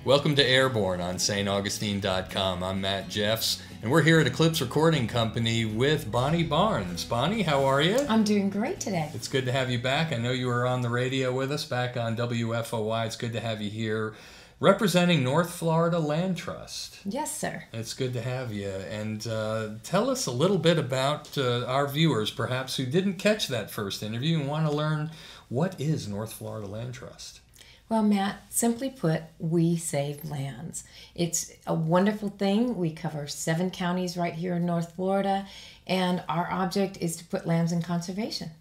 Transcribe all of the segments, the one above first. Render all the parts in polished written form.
Welcome to Airborne on staugustine.com. I'm Matt Jeffs, and we're here at Eclipse Recording Company with Bonnie Barnes. Bonnie, how are you? I'm doing great today. It's good to have you back. I know you were on the radio with us back on WFOY. It's good to have you here representing North Florida Land Trust. Yes, sir. It's good to have you. And tell us a little bit about our viewers, perhaps, who didn't catch that first interview and want to learn what is North Florida Land Trust. Well, Matt, simply put, we save lands. It's a wonderful thing. We cover 7 counties right here in North Florida, and our object is to put lands in conservation.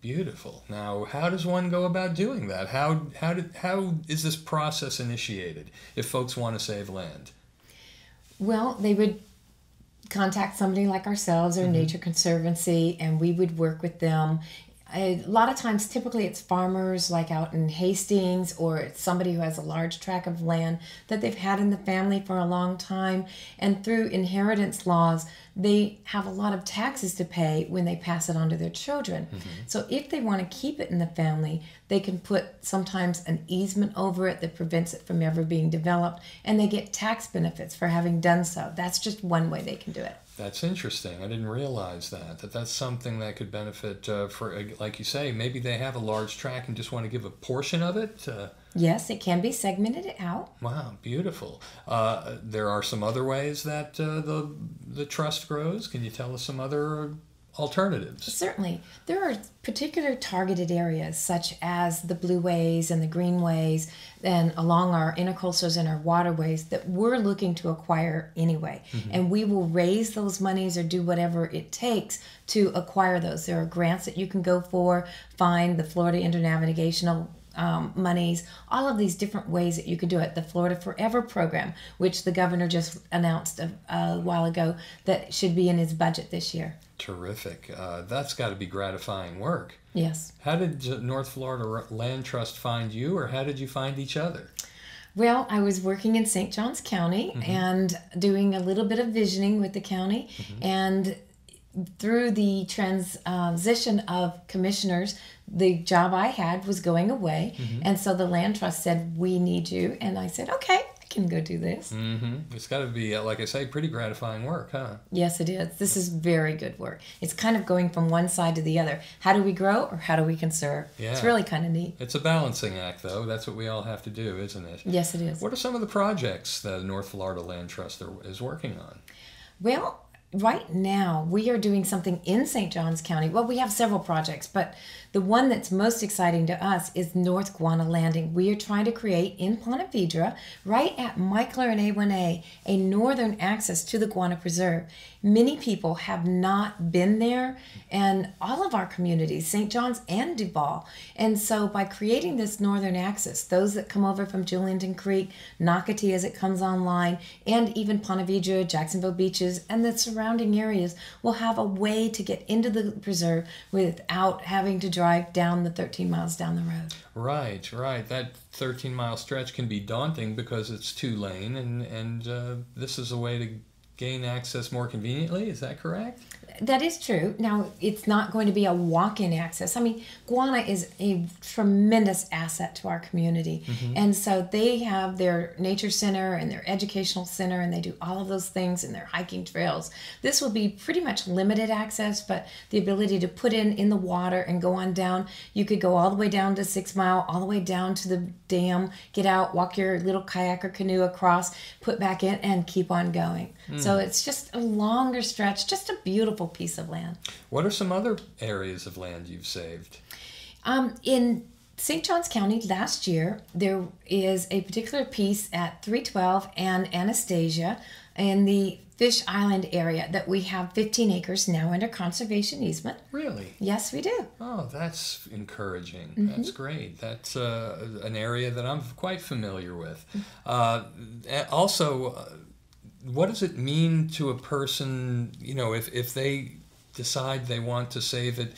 Beautiful. Now, how does one go about doing that? How is this process initiated if folks want to save land? Well, they would contact somebody like ourselves or Nature Conservancy, and we would work with them. A lot of times, typically it's farmers like out in Hastings, or it's somebody who has a large tract of land that they've had in the family for a long time. And through inheritance laws, they have a lot of taxes to pay when they pass it on to their children. So if they want to keep it in the family, they can put sometimes an easement over it that prevents it from ever being developed, and they get tax benefits for having done so. That's just one way they can do it. That's interesting. I didn't realize that's something that could benefit for, like you say, maybe they have a large tract and just want to give a portion of it. Yes, it can be segmented out. Wow, beautiful. There are some other ways that the trust grows. Can you tell us some other alternatives? Certainly. There are particular targeted areas such as the blueways and the greenways and along our intercoastals and our waterways that we're looking to acquire anyway. And we will raise those monies or do whatever it takes to acquire those. There are grants that you can go for, find the Florida Internavigational monies, all of these different ways that you could do it. The Florida Forever program, which the governor just announced a while ago, that should be in his budget this year. Terrific. That's got to be gratifying work. Yes. How did North Florida Land Trust find you, or how did you find each other? Well, I was working in St. Johns County and doing a little bit of visioning with the county, and through the transition of commissioners, the job I had was going away, and so the Land Trust said, "We need you," and I said, "Okay, I can go do this." It's got to be, like I say, pretty gratifying work, huh? Yes, it is. This is very good work. It's kind of going from one side to the other. How do we grow, or how do we conserve? Yeah. It's really kind of neat. It's a balancing act, though. That's what we all have to do, isn't it? Yes, it is. What are some of the projects that North Florida Land Trust is working on? Well, right now, we are doing something in St. Johns County. Well, we have several projects, but the one that's most exciting to us is North Guana Landing. We are trying to create in Ponte Vedra, right at Michler and A1A, a northern access to the Guana Preserve. Many people have not been there, and all of our communities, St. John's and Duval. And so by creating this northern access, those that come over from Julington Creek, Nocatee as it comes online, and even Ponte Vedra, Jacksonville Beaches, and the surrounding areas will have a way to get into the preserve without having to drive down the 13 miles down the road. Right. That 13-mile stretch can be daunting because it's 2-lane, and this is a way to gain access more conveniently. Is that correct? That is true. Now, it's not going to be a walk-in access. I mean, Guana is a tremendous asset to our community. And so they have their nature center and their educational center, and they do all of those things in their hiking trails. This will be pretty much limited access, but the ability to put in the water and go on down. You could go all the way down to 6 Mile, all the way down to the dam, get out, walk your little kayak or canoe across, put back in, and keep on going. So it's just a longer stretch, just a beautiful piece of land. What are some other areas of land you've saved? In St. Johns County last year, there is a particular piece at 312 and Anastasia in the Fish Island area that we have 15 acres now under conservation easement. Really? Yes, we do. Oh, that's encouraging. That's great. That's an area that I'm quite familiar with. Also, what does it mean to a person, if they decide they want to save it?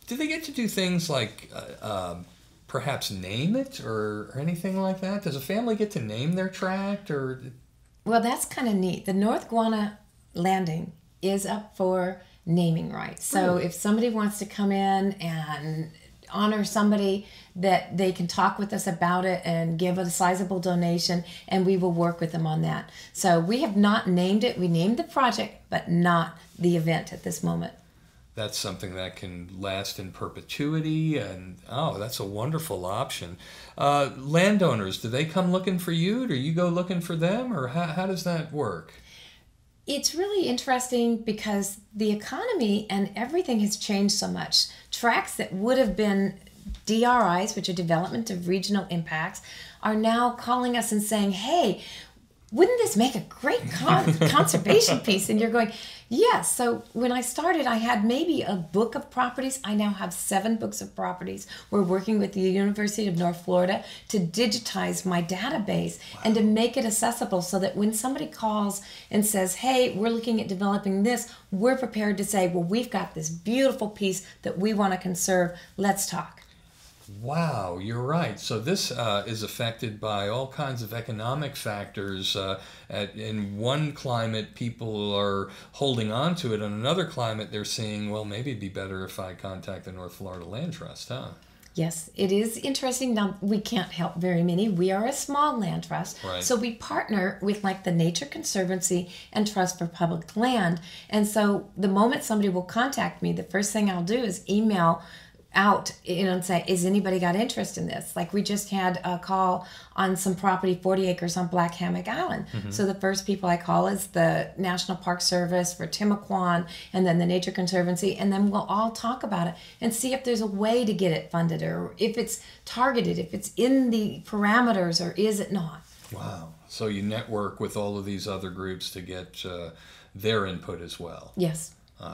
Do they get to do things like perhaps name it or anything like that? Does a family get to name their tract? Well, that's kind of neat. The North Guana Landing is up for naming rights. So if somebody wants to come in and honor somebody that they can talk with us about it and give a sizable donation, and we will work with them on that. So we have not named it. We named the project, but not the event at this moment. That's something that can last in perpetuity, and that's a wonderful option. Landowners, do they come looking for you? Do you go looking for them, or how does that work? It's really interesting because the economy and everything has changed so much. Tracts that would have been DRIs, which are Development of Regional Impacts, are now calling us and saying, hey, wouldn't this make a great conservation piece? And you're going, yes. So when I started, I had maybe a book of properties. I now have 7 books of properties. We're working with the University of North Florida to digitize my database and to make it accessible so that when somebody calls and says, hey, we're looking at developing this, we're prepared to say, well, we've got this beautiful piece that we want to conserve. Let's talk. Wow, you're right. So this is affected by all kinds of economic factors. In one climate, people are holding on to it. In another climate, they're seeing, well, maybe it'd be better if I contact the North Florida Land Trust, huh? Yes, it is interesting. Now, we can't help very many. We are a small land trust. Right. So we partner with like the Nature Conservancy and Trust for Public Land. And so the moment somebody will contact me, the first thing I'll do is email out and say, is anybody got interest in this? Like we just had a call on some property, 40 acres on Black Hammock Island. Mm-hmm. So the first people I call is the National Park Service for Timucuan, and then the Nature Conservancy, and then we'll all talk about it and see if there's a way to get it funded, or if it's targeted, if it's in the parameters, or is it not. Wow. So you network with all of these other groups to get their input as well. Yes.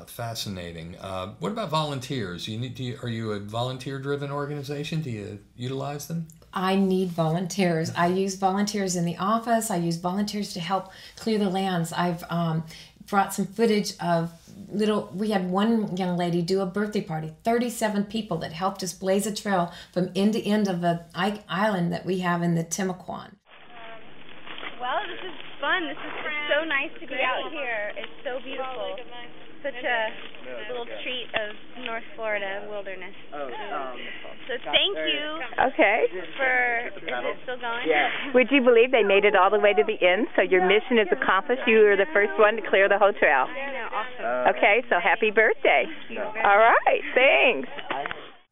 Fascinating. What about volunteers? Are you a volunteer-driven organization? Do you utilize them? I need volunteers. I use volunteers in the office. I use volunteers to help clear the lands. I've brought some footage of we had one young lady do a birthday party, 37 people that helped us blaze a trail from end to end of an island that we have in the Timucuan. Well, this is fun. It's so nice to be out here. It's so beautiful. Such a little treat of North Florida wilderness. So thank you. Okay. Is it still going? Yeah. Would you believe they made it all the way to the end? So your mission is accomplished. You were the first one to clear the whole trail. Awesome. Okay, so happy birthday. All right, thanks.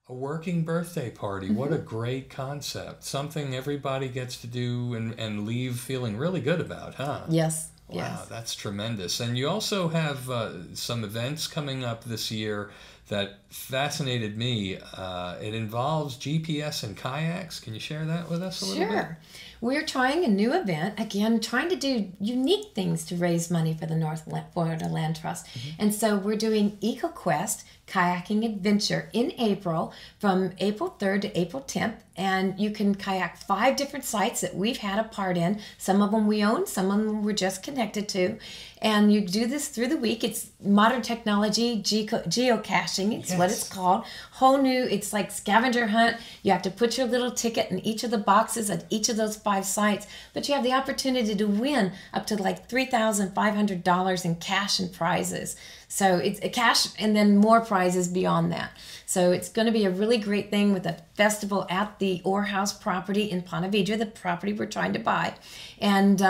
A working birthday party. What a great concept. Something everybody gets to do and leave feeling really good about, huh? Yes. Wow, yes. That's tremendous. And you also have some events coming up this year that fascinated me. It involves GPS and kayaks. Can you share that with us a little bit? Sure. We're trying a new event, again, trying to do unique things to raise money for the North Florida Land Trust. Mm-hmm. And so we're doing EcoQuest Kayaking Adventure in April, from April 3rd to April 10th. And you can kayak 5 different sites that we've had a part in. Some of them we own, some of them we're just connected to. And you do this through the week. It's modern technology, geocaching, it's what it's called. Whole new, it's like scavenger hunt. You have to put your little ticket in each of the boxes at each of those 5 sites. But you have the opportunity to win up to like $3,500 in cash and prizes. So it's a cash and then more prizes beyond that. So it's going to be a really great thing with a festival at the Orr House property in Ponte Vedra, the property we're trying to buy. And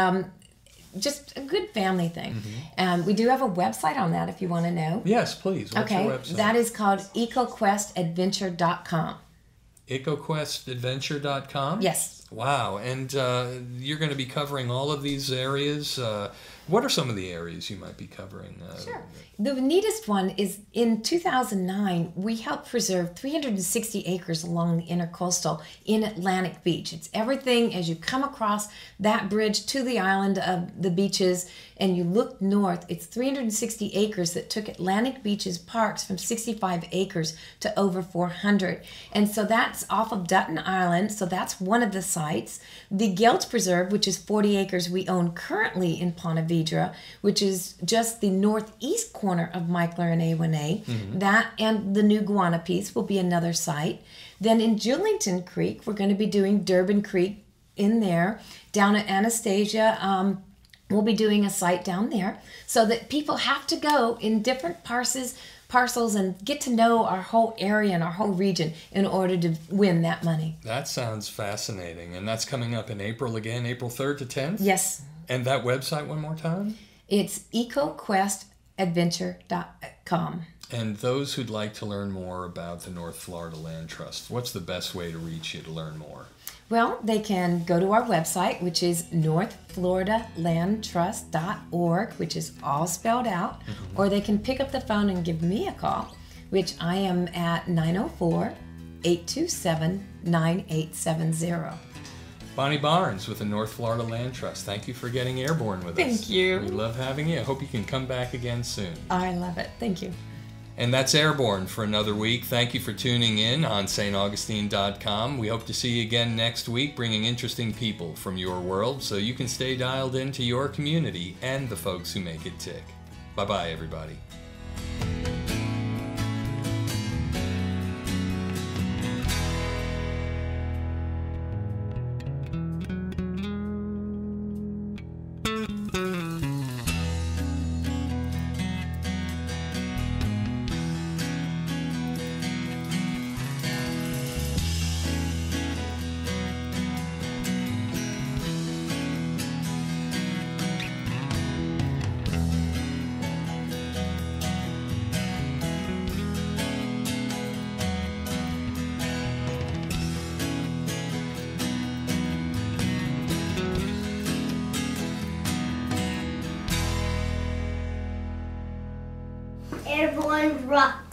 just a good family thing. Mm-hmm. We do have a website on that if you want to know. Yes, please. What's your website? That is called EcoQuestAdventure.com. EcoQuestAdventure.com? Yes. Wow. And you're going to be covering all of these areas. What are some of the areas you might be covering? Sure. The neatest one is in 2009, we helped preserve 360 acres along the intercoastal in Atlantic Beach. It's everything as you come across that bridge to the island of the beaches and you look north, it's 360 acres that took Atlantic Beach's parks from 65 acres to over 400. And so that's off of Dutton Island. So that's one of the sites. The Gelt Preserve, which is 40 acres we own currently in Ponte Vedra, which is just the northeast corner of Michler and A1A. Mm-hmm. That and the new Guana piece will be another site. Then in Julington Creek, we're going to be doing Durbin Creek in there. Down at Anastasia, we'll be doing a site down there so that people have to go in different parses parcels and get to know our whole area and our whole region in order to win that money. That sounds fascinating. And that's coming up in April again, April 3rd to 10th? Yes. And that website one more time? It's ecoquestadventure.com. And those who'd like to learn more about the North Florida Land Trust, what's the best way to reach you to learn more? Well, they can go to our website, which is northfloridalandtrust.org, which is all spelled out, or they can pick up the phone and give me a call, which I am at 904-827-9870. Bonnie Barnes with the North Florida Land Trust. Thank you for getting airborne with us. Thank you. We love having you. I hope you can come back again soon. I love it. Thank you. And that's Airborne for another week. Thank you for tuning in on staugustine.com. We hope to see you again next week, bringing interesting people from your world so you can stay dialed into your community and the folks who make it tick. Bye-bye, everybody. Airborne rock.